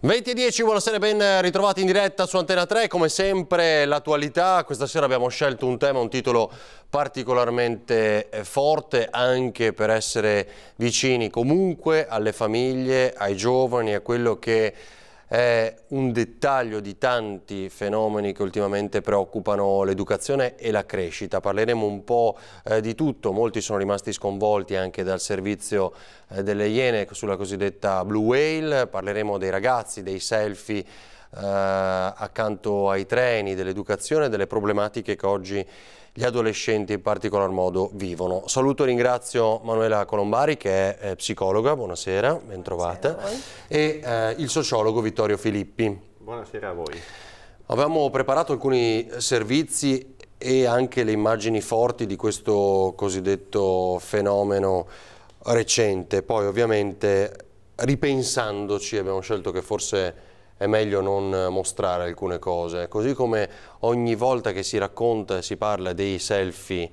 20:10, buonasera e ben ritrovati in diretta su Antena 3, come sempre l'attualità. Questa sera abbiamo scelto un tema, un titolo particolarmente forte, anche per essere vicini comunque alle famiglie, ai giovani, a quello che è un dettaglio di tanti fenomeni che ultimamente preoccupano l'educazione e la crescita. Parleremo un po' di tutto, molti sono rimasti sconvolti anche dal servizio delle Iene sulla cosiddetta Blue Whale, parleremo dei ragazzi, dei selfie accanto ai treni, dell'educazione, delle problematiche che oggi gli adolescenti in particolar modo vivono. Saluto e ringrazio Manuela Colombari, che è psicologa, buonasera, ben trovata, e il sociologo Vittorio Filippi. Buonasera a voi. Avevamo preparato alcuni servizi e anche le immagini forti di questo cosiddetto fenomeno recente, poi ovviamente ripensandoci abbiamo scelto che forse è meglio non mostrare alcune cose, così come ogni volta che si racconta e si parla dei selfie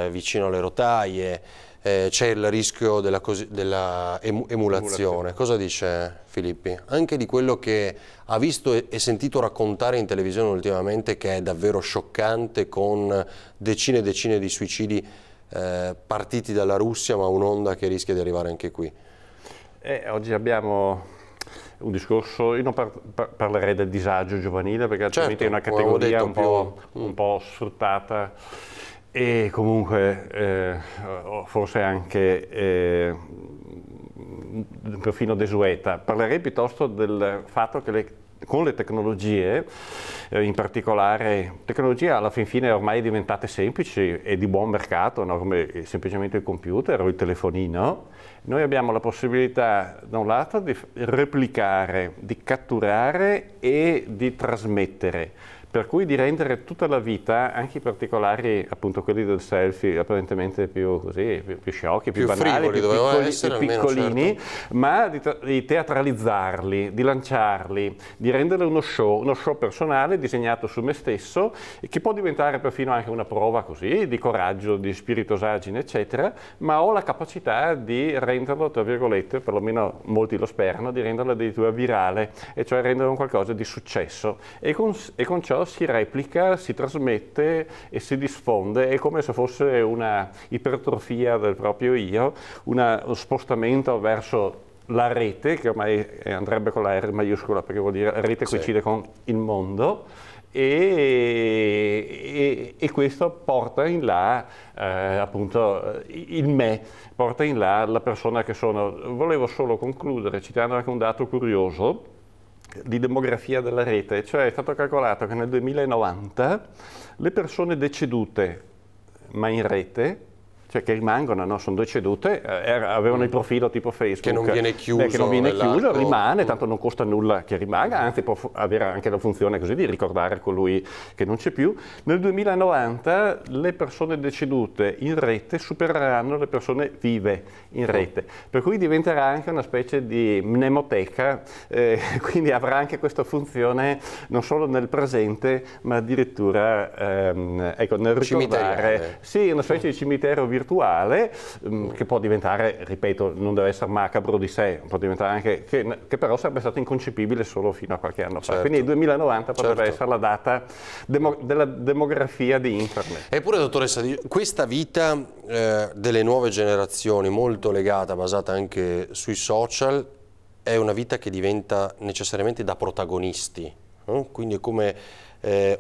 vicino alle rotaie c'è il rischio della emulazione. Cosa dice Filippi? Anche di quello che ha visto e sentito raccontare in televisione ultimamente, che è davvero scioccante, con decine e decine di suicidi partiti dalla Russia, ma un'onda che rischia di arrivare anche qui. Oggi abbiamo un discorso, io non parlerei del disagio giovanile, perché altrimenti certo, è una categoria un po' sfruttata e comunque forse anche perfino desueta. Parlerei piuttosto del fatto che con le tecnologie, in particolare tecnologie alla fin fine ormai diventate semplici e di buon mercato, no? Come semplicemente il computer o il telefonino, noi abbiamo la possibilità da un lato di replicare, di catturare e di trasmettere, per cui di rendere tutta la vita, anche i particolari, appunto quelli del selfie, apparentemente più sciocchi, più banali, più piccolini, certo, ma di teatralizzarli, di lanciarli, di renderli uno show personale disegnato su me stesso, che può diventare perfino anche una prova così, di coraggio, di spiritosaggine, eccetera, ma ho la capacità di renderlo, tra virgolette, perlomeno molti lo sperano, di renderlo addirittura virale, e cioè rendere un qualcosa di successo. E con ciò si replica, si trasmette e si diffonde, è come se fosse una ipertrofia del proprio io, uno spostamento verso la rete, che ormai andrebbe con la R maiuscola, perché vuol dire rete coincide con il mondo, e questo porta in là appunto il me, porta in là la persona che sono. Volevo solo concludere citando anche un dato curioso di demografia della rete, cioè è stato calcolato che nel 2090 le persone decedute ma in rete, cioè che rimangono, no? Sono decedute, avevano il profilo tipo Facebook, che non viene chiuso, che non viene chiuso, rimane, tanto non costa nulla che rimanga, anzi può avere anche la funzione così di ricordare colui che non c'è più. Nel 2090 le persone decedute in rete supereranno le persone vive in rete, per cui diventerà anche una specie di mnemoteca, quindi avrà anche questa funzione non solo nel presente, ma addirittura ecco, nel ricordare, sì, una specie di cimitero virtuale, che può diventare, ripeto, non deve essere macabro di sé, può diventare anche, che però sarebbe stato inconcepibile solo fino a qualche anno fa. Quindi il 2090 potrebbe essere la data della demografia di internet. Eppure, dottoressa, questa vita delle nuove generazioni, molto legata, basata anche sui social, è una vita che diventa necessariamente da protagonisti, quindi è come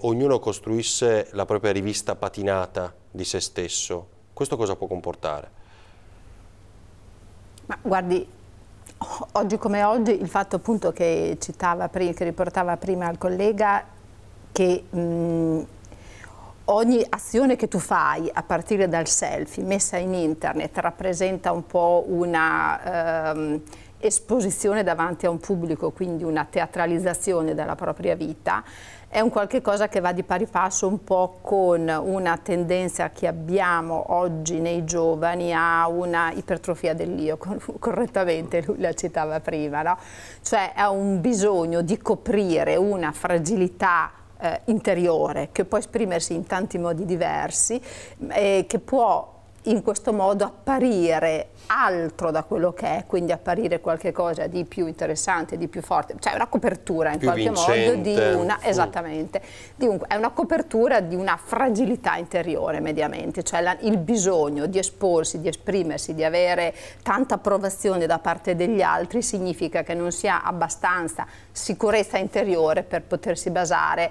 ognuno costruisse la propria rivista patinata di se stesso. Questo cosa può comportare? Ma guardi, oggi come oggi, il fatto appunto che riportava prima il collega, che ogni azione che tu fai a partire dal selfie messa in internet rappresenta un po' una esposizione davanti a un pubblico, quindi una teatralizzazione della propria vita. È un qualche cosa che va di pari passo un po' con una tendenza che abbiamo oggi nei giovani a una ipertrofia dell'io, correttamente lui la citava prima, no? Cioè a un bisogno di coprire una fragilità interiore che può esprimersi in tanti modi diversi, che può in questo modo apparire altro da quello che è, quindi apparire qualcosa di più interessante, di più forte, cioè una copertura in più qualche vincente. modo di una, esattamente, è una copertura di una fragilità interiore mediamente, cioè il bisogno di esporsi, di esprimersi, di avere tanta approvazione da parte degli altri significa che non si ha abbastanza sicurezza interiore per potersi basare,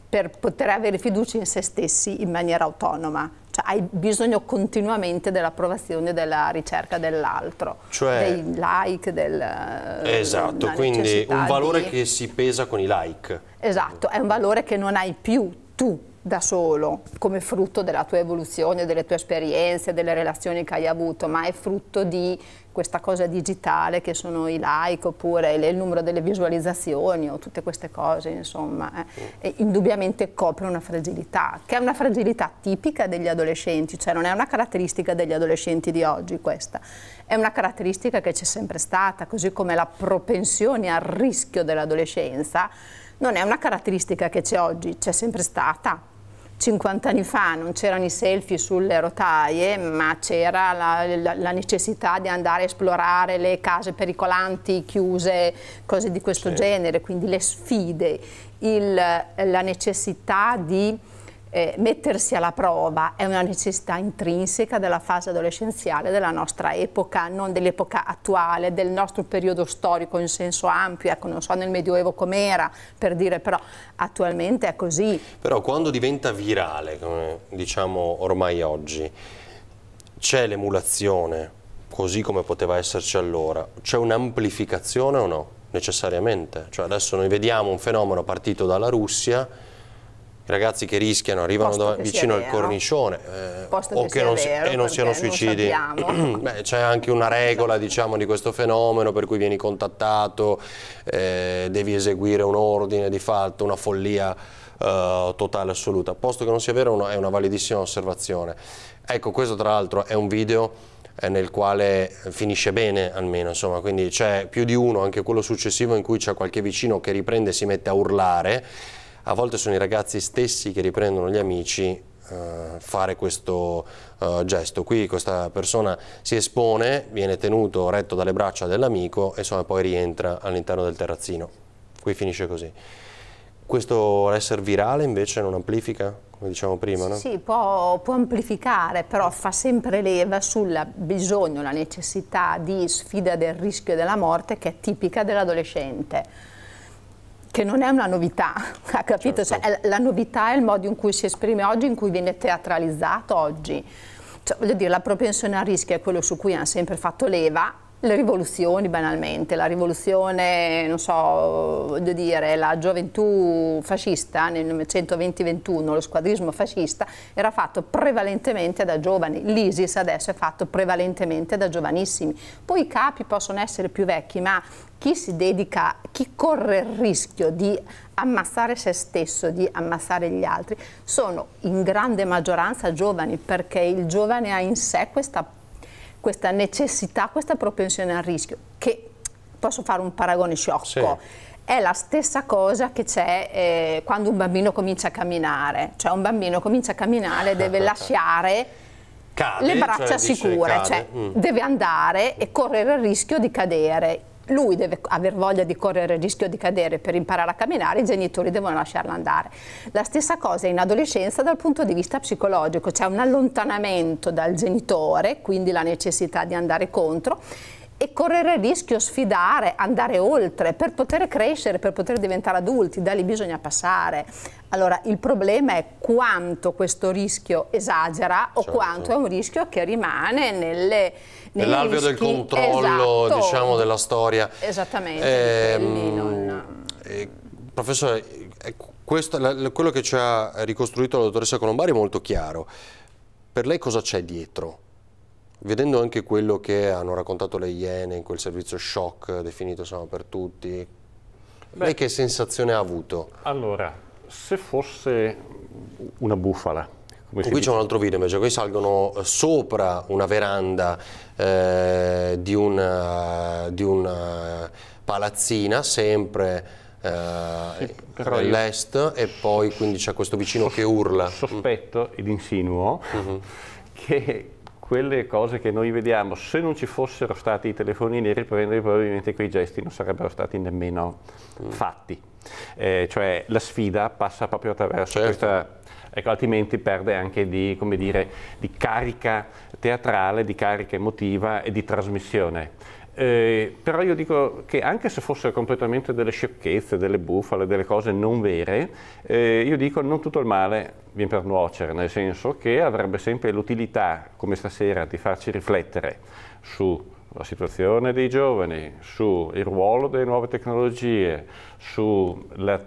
per poter avere fiducia in se stessi in maniera autonoma. Cioè hai bisogno continuamente dell'approvazione, della ricerca dell'altro, cioè, dei like, esatto, quindi un valore che si pesa con i like. Esatto, è un valore che non hai più tu da solo, come frutto della tua evoluzione, delle tue esperienze, delle relazioni che hai avuto, ma è frutto di questa cosa digitale che sono i like oppure il numero delle visualizzazioni o tutte queste cose, insomma, e indubbiamente copre una fragilità, che è una fragilità tipica degli adolescenti, cioè non è una caratteristica degli adolescenti di oggi questa, è una caratteristica che c'è sempre stata, così come la propensione al rischio dell'adolescenza non è una caratteristica che c'è oggi, c'è sempre stata. 50 anni fa non c'erano i selfie sulle rotaie, ma c'era la necessità di andare a esplorare le case pericolanti, chiuse, cose di questo genere, quindi le sfide, la necessità di mettersi alla prova è una necessità intrinseca della fase adolescenziale della nostra epoca, non dell'epoca attuale, del nostro periodo storico in senso ampio, ecco, non so nel Medioevo com'era, per dire, però attualmente è così. Però quando diventa virale, come diciamo ormai oggi, c'è l'emulazione, così come poteva esserci allora, c'è un'amplificazione o no? Necessariamente, cioè adesso noi vediamo un fenomeno partito dalla Russia, i ragazzi che rischiano, arrivano vicino al cornicione o che non siano suicidi. C'è anche una regola, diciamo, di questo fenomeno per cui vieni contattato, devi eseguire un ordine di fatto, una follia totale, assoluta. Posto che non sia vero, è una validissima osservazione. Ecco, questo tra l'altro è un video nel quale finisce bene almeno, insomma, quindi c'è più di uno, anche quello successivo in cui c'è qualche vicino che riprende e si mette a urlare. A volte sono i ragazzi stessi che riprendono gli amici fare questo gesto. Qui questa persona si espone, viene tenuto retto dalle braccia dell'amico e insomma poi rientra all'interno del terrazzino. Qui finisce così. Questo essere virale invece non amplifica, come diciamo prima, no? Sì, può amplificare, però fa sempre leva sul bisogno, la necessità di sfida del rischio della morte che è tipica dell'adolescente. Che non è una novità, ha capito? Certo. Cioè, la novità è il modo in cui si esprime oggi, in cui viene teatralizzato oggi. Cioè, voglio dire, la propensione al rischio è quello su cui hanno sempre fatto leva, le rivoluzioni banalmente, la rivoluzione, non so, voglio dire, la gioventù fascista nel 1920-21, lo squadrismo fascista era fatto prevalentemente da giovani, l'ISIS adesso è fatto prevalentemente da giovanissimi, poi i capi possono essere più vecchi, ma chi si dedica, chi corre il rischio di ammazzare se stesso, di ammazzare gli altri, sono in grande maggioranza giovani, perché il giovane ha in sé questa necessità, questa propensione al rischio, che posso fare un paragone sciocco, sì. È la stessa cosa che c'è quando un bambino comincia a camminare, cioè un bambino comincia a camminare, deve lasciare le braccia sicure, cioè deve andare e correre il rischio di cadere. Lui deve aver voglia di correre il rischio di cadere per imparare a camminare, i genitori devono lasciarlo andare. La stessa cosa in adolescenza dal punto di vista psicologico, c'è un allontanamento dal genitore, quindi la necessità di andare contro, e correre il rischio, sfidare, andare oltre per poter crescere, per poter diventare adulti, da lì bisogna passare. Allora il problema è quanto questo rischio esagera o quanto è un rischio che rimane nell'alveo del controllo, esatto, diciamo, della storia. Esattamente. Professore, quello che ci ha ricostruito la dottoressa Colombari è molto chiaro. Per lei cosa c'è dietro? Vedendo anche quello che hanno raccontato le Iene in quel servizio shock definito insomma per tutti, lei che sensazione ha avuto? Allora, se fosse una bufala, qui c'è un altro video invece, qui salgono sopra una veranda di una palazzina, sempre dell'est, e poi quindi c'è questo vicino che urla. Sospetto ed insinuo che quelle cose che noi vediamo, se non ci fossero stati i telefonini a riprendere, probabilmente quei gesti non sarebbero stati nemmeno fatti. Cioè la sfida passa proprio attraverso questa... Ecco, altrimenti perde anche di, come dire, di carica teatrale, di carica emotiva e di trasmissione. Però io dico che anche se fossero completamente delle sciocchezze, delle bufale, delle cose non vere, io dico non tutto il male viene per nuocere, nel senso che avrebbe sempre l'utilità, come stasera, di farci riflettere sulla situazione dei giovani, sul ruolo delle nuove tecnologie, sulla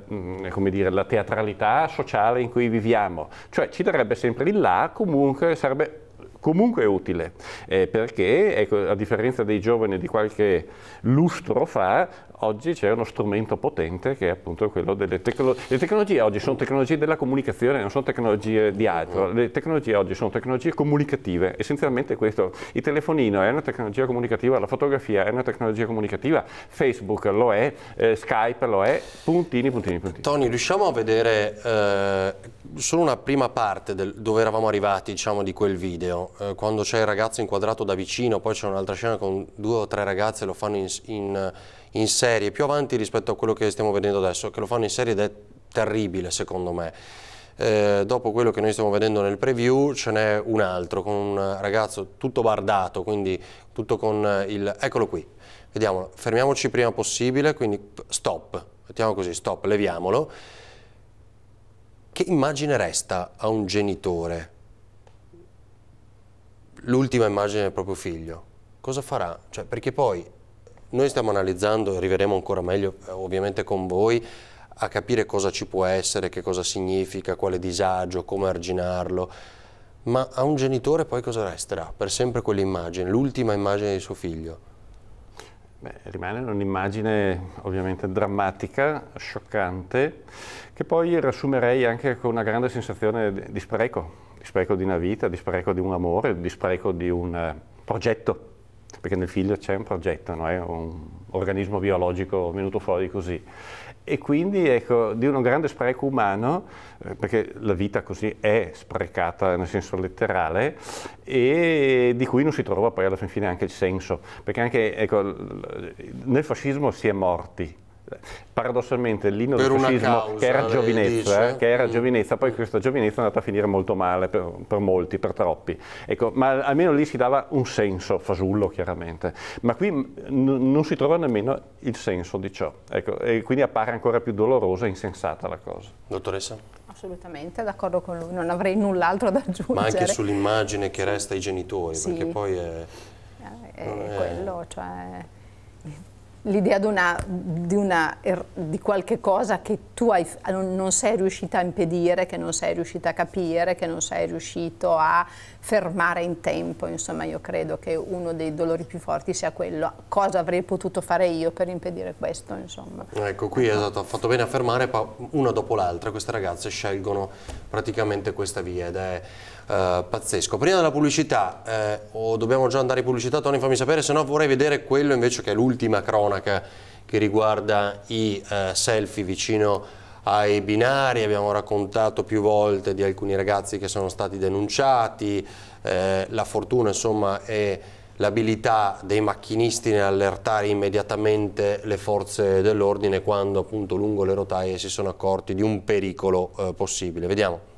come dire, la teatralità sociale in cui viviamo. Cioè ci darebbe sempre il là, comunque sarebbe comunque utile, perché ecco, a differenza dei giovani di qualche lustro fa, oggi c'è uno strumento potente che è appunto quello delle tecnologie. Le tecnologie oggi sono tecnologie della comunicazione, non sono tecnologie di altro. Le tecnologie oggi sono tecnologie comunicative, essenzialmente questo. Il telefonino è una tecnologia comunicativa, la fotografia è una tecnologia comunicativa, Facebook lo è, Skype lo è, puntini, puntini, puntini. Tony, riusciamo a vedere solo una prima parte dove eravamo arrivati, diciamo, di quel video, quando c'è il ragazzo inquadrato da vicino, poi c'è un'altra scena con 2 o 3 ragazze, lo fanno in serie, più avanti rispetto a quello che stiamo vedendo adesso, che lo fanno in serie ed è terribile secondo me. Dopo quello che noi stiamo vedendo nel preview ce n'è un altro con un ragazzo tutto bardato, quindi tutto con il... eccolo qui, vediamolo, fermiamoci prima possibile, quindi stop, mettiamo così, stop, leviamolo. Che immagine resta a un genitore? L'ultima immagine del proprio figlio, cosa farà? Cioè, perché poi noi stiamo analizzando, arriveremo ancora meglio ovviamente con voi, a capire cosa ci può essere, che cosa significa, quale disagio, come arginarlo, ma a un genitore poi cosa resterà? Per sempre quell'immagine, l'ultima immagine di suo figlio. Beh, rimane un'immagine ovviamente drammatica, scioccante, che poi riassumerei anche con una grande sensazione di spreco di una vita, di spreco di un amore, di spreco di un progetto, perché nel figlio c'è un progetto, no? È un organismo biologico venuto fuori così. E quindi ecco, di un grande spreco umano, perché la vita così è sprecata nel senso letterale, e di cui non si trova poi alla fine anche il senso, perché anche ecco, nel fascismo si è morti. Paradossalmente l'inno del fascismo, che era giovinezza, poi questa giovinezza è andata a finire molto male per molti, per troppi. Ecco, ma almeno lì si dava un senso, fasullo chiaramente, ma qui non si trova nemmeno il senso di ciò, ecco, e quindi appare ancora più dolorosa e insensata la cosa. Dottoressa? Assolutamente, d'accordo con lui, non avrei null'altro da aggiungere. Ma anche sull'immagine che resta ai genitori, sì, perché poi è quello, cioè... l'idea di qualche cosa che tu non sei riuscita a impedire, che non sei riuscita a capire, che non sei riuscito a fermare in tempo. Insomma, io credo che uno dei dolori più forti sia quello. Cosa avrei potuto fare io per impedire questo, insomma. Ecco, qui esatto, ha fatto bene a fermare, una dopo l'altra queste ragazze scelgono praticamente questa via ed è pazzesco. Prima della pubblicità, o dobbiamo già andare in pubblicità, Tony, fammi sapere, se no vorrei vedere quello invece che è l'ultima cronaca che riguarda i selfie vicino ai binari. Abbiamo raccontato più volte di alcuni ragazzi che sono stati denunciati, la fortuna insomma è l'abilità dei macchinisti nell'allertare immediatamente le forze dell'ordine quando appunto lungo le rotaie si sono accorti di un pericolo possibile. Vediamo.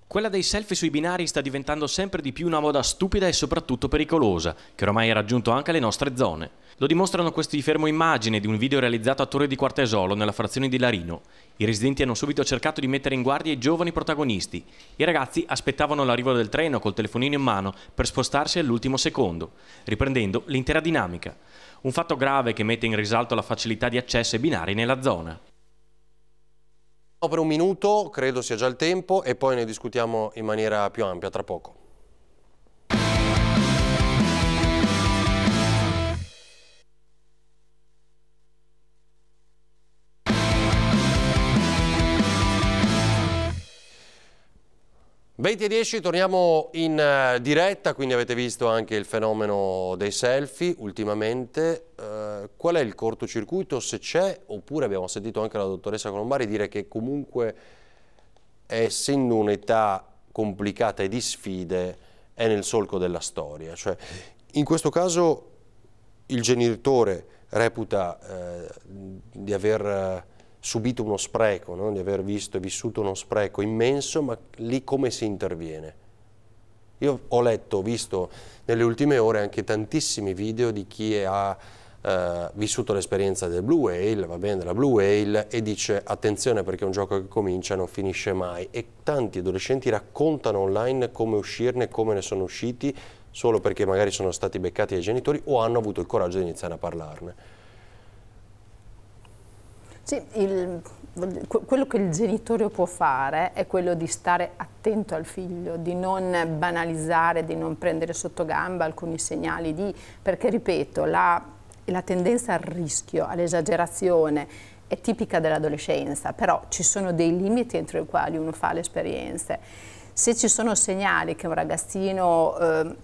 Quella dei selfie sui binari sta diventando sempre di più una moda stupida e soprattutto pericolosa, che ormai ha raggiunto anche le nostre zone. Lo dimostrano questi fermo immagini di un video realizzato a Torre di Quartesolo, nella frazione di Larino. I residenti hanno subito cercato di mettere in guardia i giovani protagonisti. I ragazzi aspettavano l'arrivo del treno col telefonino in mano per spostarsi all'ultimo secondo, riprendendo l'intera dinamica. Un fatto grave che mette in risalto la facilità di accesso ai binari nella zona. Per un minuto, credo sia già il tempo, e poi ne discutiamo in maniera più ampia tra poco. Venti e 10, torniamo in diretta, quindi avete visto anche il fenomeno dei selfie ultimamente. Qual è il cortocircuito, se c'è, oppure abbiamo sentito anche la dottoressa Colombari dire che comunque essendo un'età complicata e di sfide è nel solco della storia. Cioè, in questo caso il genitore reputa di aver subito uno spreco, no? Di aver visto e vissuto uno spreco immenso, ma lì come si interviene? Io ho letto, ho visto nelle ultime ore anche tantissimi video di chi ha vissuto l'esperienza del Blue Whale, va bene, della Blue Whale, e dice attenzione perché è un gioco che comincia e non finisce mai, e tanti adolescenti raccontano online come uscirne, come ne sono usciti, solo perché magari sono stati beccati dai genitori o hanno avuto il coraggio di iniziare a parlarne. Sì, quello che il genitore può fare è quello di stare attento al figlio, di non banalizzare, di non prendere sotto gamba alcuni segnali perché ripeto, la tendenza al rischio, all'esagerazione è tipica dell'adolescenza, però ci sono dei limiti entro i quali uno fa le esperienze. Se ci sono segnali che un ragazzino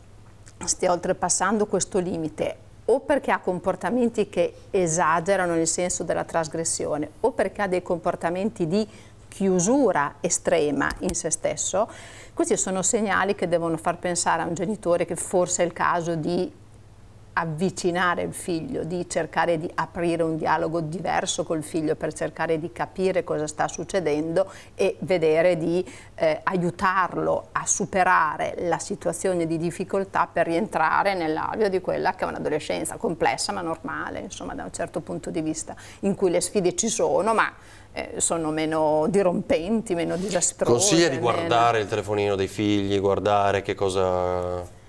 stia oltrepassando questo limite, o perché ha comportamenti che esagerano nel senso della trasgressione, o perché ha dei comportamenti di chiusura estrema in se stesso, questi sono segnali che devono far pensare a un genitore che forse è il caso di avvicinare il figlio, di cercare di aprire un dialogo diverso col figlio per cercare di capire cosa sta succedendo e vedere di aiutarlo a superare la situazione di difficoltà per rientrare nell'alveo di quella che è un'adolescenza complessa ma normale, insomma, da un certo punto di vista, in cui le sfide ci sono, ma sono meno dirompenti, meno disastrose. Consiglia di guardare il telefonino dei figli, guardare che cosa...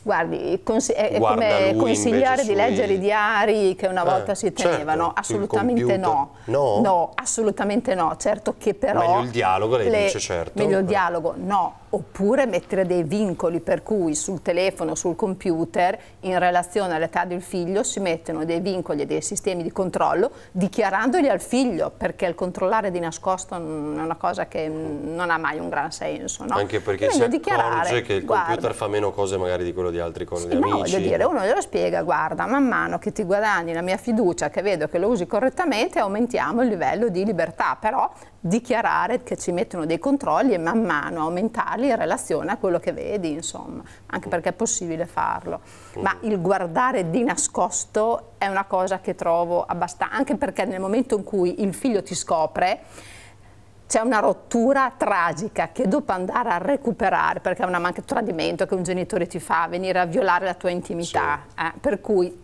Guardi, è come consigliare di leggere i diari che una volta si tenevano, certo, assolutamente no. No? No, assolutamente no, certo che però... Meglio il dialogo, lei dice, certo. Meglio il dialogo, no. Oppure mettere dei vincoli per cui sul telefono, sul computer, in relazione all'età del figlio, si mettono dei vincoli e dei sistemi di controllo dichiarandoli al figlio, perché il controllare di nascosto è una cosa che non ha mai un gran senso, no? Anche perché si accorge che il computer fa meno cose magari di quello di altri con gli amici. No, voglio dire, uno glielo spiega, guarda, man mano che ti guadagni la mia fiducia, che vedo che lo usi correttamente, aumentiamo il livello di libertà, però dichiarare che ci mettono dei controlli e man mano aumentarli in relazione a quello che vedi, insomma, anche perché è possibile farlo. Ma il guardare di nascosto è una cosa che trovo abbastanza, anche perché nel momento in cui il figlio ti scopre, c'è una rottura tragica che dopo andare a recuperare, perché è un tradimento che un genitore ti fa, venire a violare la tua intimità, sì. Per cui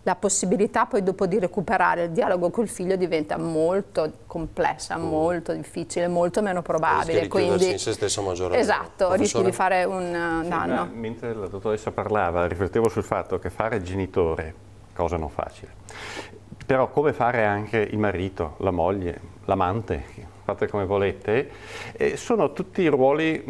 la possibilità poi dopo di recuperare il dialogo col figlio diventa molto complessa, molto difficile, molto meno probabile. Rischia di chiudersi in se stesso maggiormente. Esatto, rischi di fare un danno. Mentre la dottoressa parlava, riflettevo sul fatto che fare genitore, cosa non facile, però come fare anche il marito, la moglie, l'amante, fate come volete, sono tutti ruoli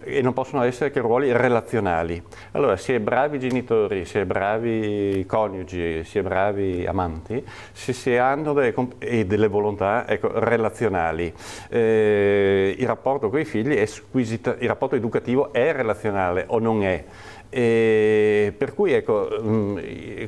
e non possono essere che ruoli relazionali. Allora, si è bravi genitori, si è bravi coniugi, si è bravi amanti, se si hanno delle volontà, ecco, relazionali. Il rapporto con i figli è squisito, il rapporto educativo è relazionale o non è? Per cui ecco,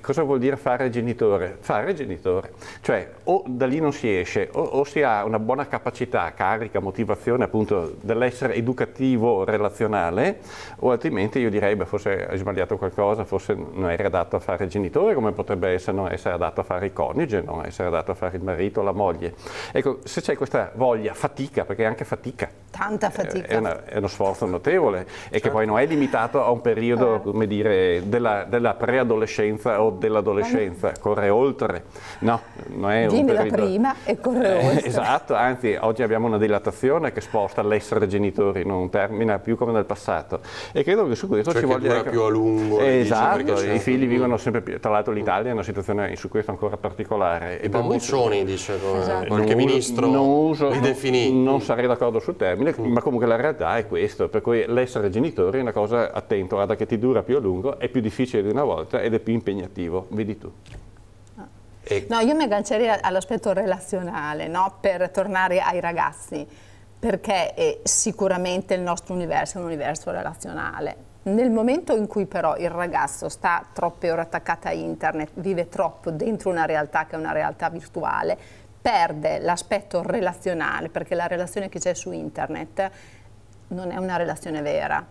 cosa vuol dire fare genitore? Fare genitore, cioè o da lì non si esce o si ha una buona capacità, carica, motivazione appunto dell'essere educativo relazionale, o altrimenti io direi beh, forse hai sbagliato qualcosa, forse non eri adatto a fare genitore, come potrebbe essere non essere adatto a fare il coniuge, non essere adatto a fare il marito o la moglie. Ecco, se c'è questa voglia, fatica, perché è anche fatica, tanta fatica, è uno sforzo notevole e che poi non è limitato a un periodo, come dire, della preadolescenza o dell'adolescenza, corre oltre, no, non è vieni un da periodo... prima e corre oltre. Esatto, anzi oggi abbiamo una dilatazione che sposta l'essere genitori, non termina più come nel passato, e credo che su questo ci voglia più a lungo. Esatto, i figli vivono sempre più, tra l'altro l'Italia è una situazione su questo ancora particolare. I bamboccioni, dice esatto. qualche ministro li definì. Non sarei d'accordo sul termine, ma comunque la realtà è questo, per cui l'essere genitori è una cosa, attento, guarda che ti dura più a lungo, è più difficile di una volta ed è più impegnativo, vedi tu. No, io mi aggancerei all'aspetto relazionale, no? Per tornare ai ragazzi, perché sicuramente il nostro universo è un universo relazionale. Nel momento in cui però il ragazzo sta troppe ore attaccato a internet, vive troppo dentro una realtà che è una realtà virtuale, perde l'aspetto relazionale, perché la relazione che c'è su internet non è una relazione vera.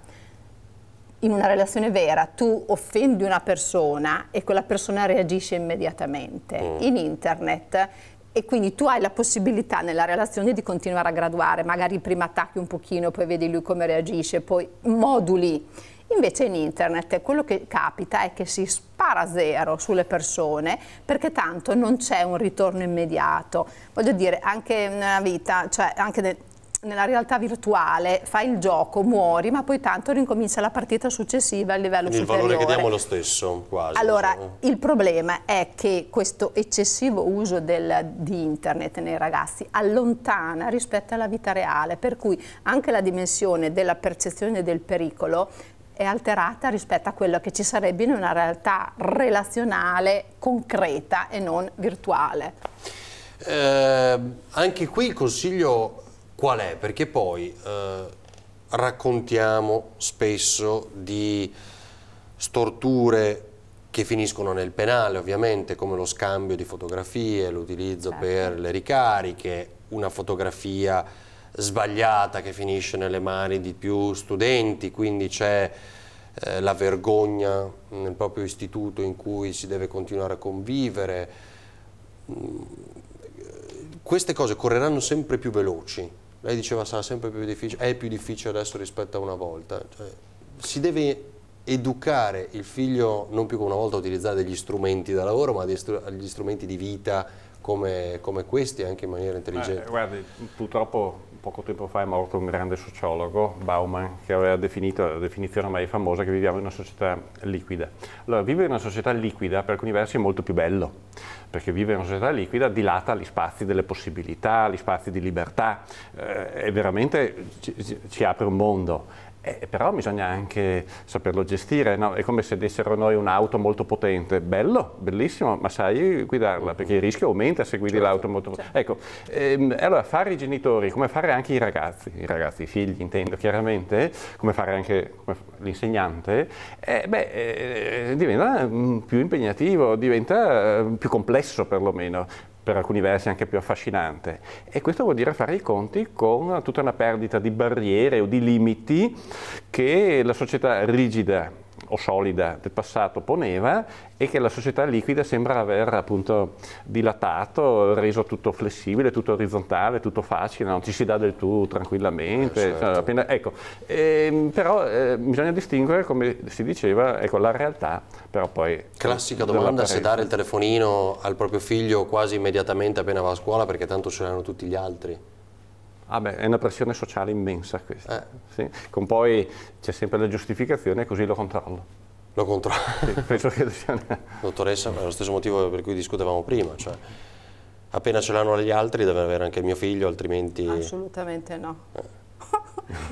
in una relazione vera tu offendi una persona e quella persona reagisce immediatamente. In internet, e quindi tu hai la possibilità nella relazione di continuare a graduare, magari prima attacchi un pochino, poi vedi lui come reagisce, poi moduli. Invece in internet quello che capita è che si spara a zero sulle persone, perché tanto non c'è un ritorno immediato. Voglio dire, anche nella vita, cioè anche nella realtà virtuale fai il gioco, muori, ma poi tanto rincomincia la partita successiva a livello Quindi superiore. il valore che diamo è lo stesso, quasi. Allora, il problema è che questo eccessivo uso di internet nei ragazzi allontana rispetto alla vita reale, per cui anche la dimensione della percezione del pericolo è alterata rispetto a quello che ci sarebbe in una realtà relazionale, concreta e non virtuale. Anche qui il consiglio qual è? Perché poi raccontiamo spesso di storture che finiscono nel penale, ovviamente, come lo scambio di fotografie, l'utilizzo per le ricariche, una fotografia sbagliata che finisce nelle mani di più studenti, quindi c'è la vergogna nel proprio istituto in cui si deve continuare a convivere. Queste cose correranno sempre più veloci. Lei diceva sarà sempre più difficile, è più difficile adesso rispetto a una volta. Cioè, si deve educare il figlio non più come una volta a utilizzare degli strumenti da lavoro, ma degli strumenti di vita come questi, anche in maniera intelligente. Guardi, purtroppo poco tempo fa è morto un grande sociologo, Bauman, che aveva definito la definizione ormai famosa che viviamo in una società liquida. Allora, vivere in una società liquida per alcuni versi è molto più bello, perché vivere in una società liquida dilata gli spazi delle possibilità, gli spazi di libertà, e veramente ci apre un mondo. Però bisogna anche saperlo gestire, no? È come se dessero noi un'auto molto potente, bello, bellissimo, ma sai guidarla, perché il rischio aumenta se guidi l'auto molto potente. Ecco, allora fare i genitori, come fare anche i ragazzi, i figli intendo chiaramente, come fare anche l'insegnante, diventa più impegnativo, diventa più complesso perlomeno, per alcuni versi anche più affascinante, e questo vuol dire fare i conti con tutta una perdita di barriere o di limiti che la società rigida o solida del passato poneva e che la società liquida sembra aver appunto dilatato, reso tutto flessibile, tutto orizzontale, tutto facile, non ci si dà del tu tranquillamente. Certo. Cioè, ecco, però bisogna distinguere, come si diceva, ecco, la realtà, però poi... Classica domanda, se dare il telefonino al proprio figlio quasi immediatamente appena va a scuola, perché tanto ce l'hanno tutti gli altri. Ah beh, è una pressione sociale immensa questa, sì. Con poi c'è sempre la giustificazione, così lo controllo. Lo controllo. Sì, penso che sia... Dottoressa, è lo stesso motivo per cui discutevamo prima, cioè appena ce l'hanno gli altri deve avere anche il mio figlio, altrimenti... Assolutamente no.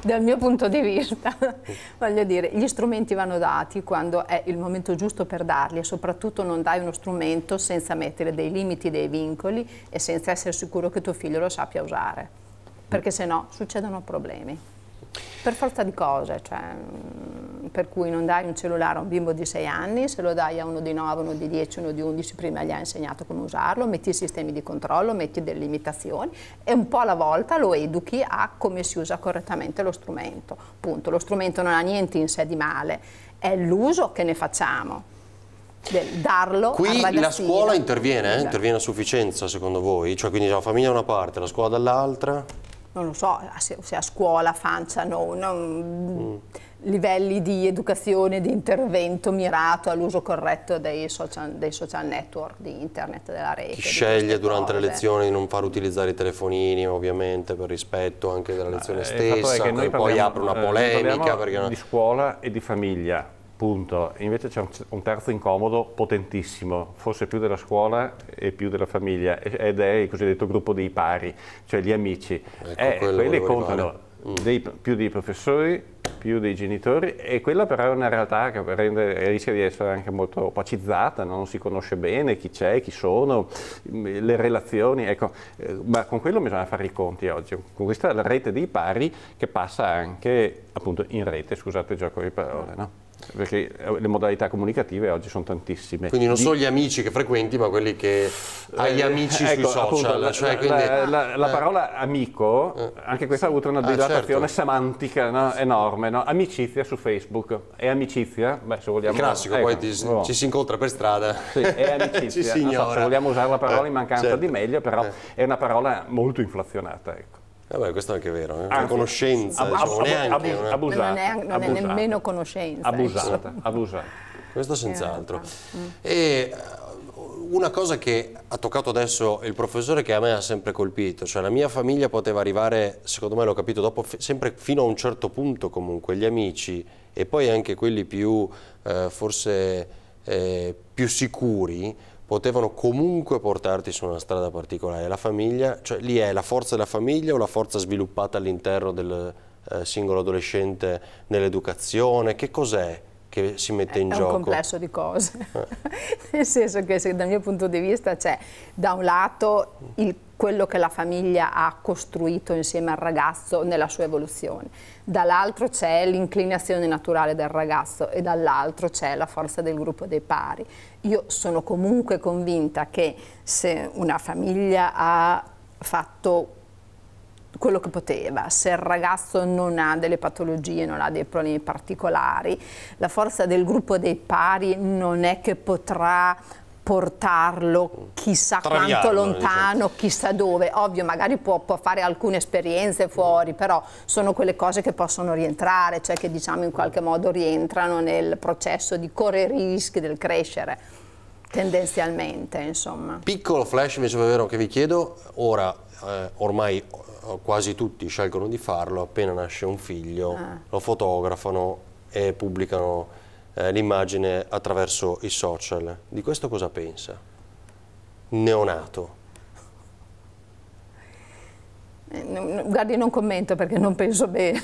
Dal mio punto di vista, voglio dire, gli strumenti vanno dati quando è il momento giusto per darli, e soprattutto non dai uno strumento senza mettere dei limiti, dei vincoli e senza essere sicuro che tuo figlio lo sappia usare, perché se no succedono problemi. Per forza di cose, cioè, per cui non dai un cellulare a un bimbo di 6 anni, se lo dai a uno di 9, uno di 10, uno di 11, prima gli hai insegnato come usarlo, metti i sistemi di controllo, metti delle limitazioni e un po' alla volta lo educhi a come si usa correttamente lo strumento. Punto. Lo strumento non ha niente in sé di male, è l'uso che ne facciamo. Del darlo qui al ragazzino. La scuola interviene, interviene a sufficienza secondo voi? Cioè quindi la famiglia da una parte, la scuola dall'altra? Non lo so, se a scuola facciano livelli di educazione, di intervento mirato all'uso corretto dei social network, di internet, della rete. Chi sceglie durante le lezioni di non far utilizzare i telefonini, ovviamente per rispetto anche della lezione stessa, che poi apre una polemica. Perché di scuola e di famiglia. Punto. Invece c'è un terzo incomodo potentissimo, forse più della scuola e più della famiglia, ed è il cosiddetto gruppo dei pari, cioè gli amici. Quelli contano più dei professori, più dei genitori, e quella però è una realtà che rischia di essere anche molto opacizzata, non si conosce bene chi c'è, chi sono, le relazioni, ecco, ma con quello bisogna fare i conti oggi, con questa rete dei pari che passa anche appunto in rete, scusate il gioco di parole, no? perché le modalità comunicative oggi sono tantissime. Quindi non solo gli amici che frequenti, ma quelli che hai amici sui social. Appunto, la parola amico, anche questa ha avuto una dilatazione semantica, no? Enorme. No? Amicizia su Facebook. È amicizia? Beh, se vogliamo... Il classico, poi ci si incontra per strada. Sì, è amicizia. Non so, se vogliamo usare la parola in mancanza di meglio, però è una parola molto inflazionata, ecco. Vabbè, questo è anche vero, una conoscenza, neanche abusata. Non è nemmeno conoscenza. Abusata. Questo senz'altro. E una cosa che ha toccato adesso il professore, che a me ha sempre colpito, cioè la mia famiglia poteva arrivare, secondo me l'ho capito dopo, sempre fino a un certo punto comunque, gli amici e poi anche quelli più, forse più sicuri, potevano comunque portarti su una strada particolare. La famiglia, cioè lì è la forza della famiglia o la forza sviluppata all'interno del singolo adolescente nell'educazione? Che cos'è che si mette in gioco? È un complesso di cose, nel senso che dal mio punto di vista c'è da un lato quello che la famiglia ha costruito insieme al ragazzo nella sua evoluzione, dall'altro c'è l'inclinazione naturale del ragazzo e dall'altro c'è la forza del gruppo dei pari. Io sono comunque convinta che se una famiglia ha fatto quello che poteva, se il ragazzo non ha delle patologie, non ha dei problemi particolari, la forza del gruppo dei pari non è che potrà portarlo chissà quanto lontano, chissà dove. Ovvio, magari può fare alcune esperienze fuori, però sono quelle cose che possono rientrare, cioè che diciamo in qualche modo rientrano nel processo di correre i rischi del crescere, tendenzialmente, insomma. Piccolo flash invece vero che vi chiedo, ora ormai quasi tutti scelgono di farlo, appena nasce un figlio lo fotografano e pubblicano l'immagine attraverso i social. Di questo cosa pensa? Neonato. Guardi, non commento perché non penso bene.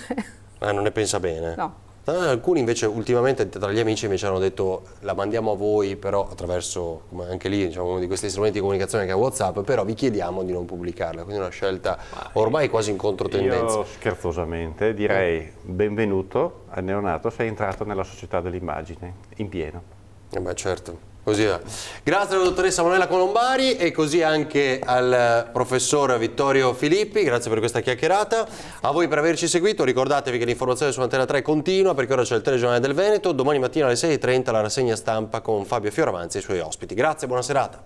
Non ne pensa bene? No. Alcuni invece ultimamente tra gli amici invece hanno detto la mandiamo a voi, però attraverso, come anche lì, diciamo, uno di questi strumenti di comunicazione che è WhatsApp, però vi chiediamo di non pubblicarla, quindi una scelta ormai quasi in controtendenza. Io scherzosamente direi benvenuto al neonato, sei entrato nella società dell'immagine, in pieno. Beh, certo. Così è. Grazie alla dottoressa Manuela Colombari e così anche al professor Vittorio Filippi, grazie per questa chiacchierata. A voi per averci seguito, ricordatevi che l'informazione su Antena 3 continua perché ora c'è il telegiornale del Veneto, domani mattina alle 6:30 la rassegna stampa con Fabio Fioravanzi e i suoi ospiti. Grazie, buona serata.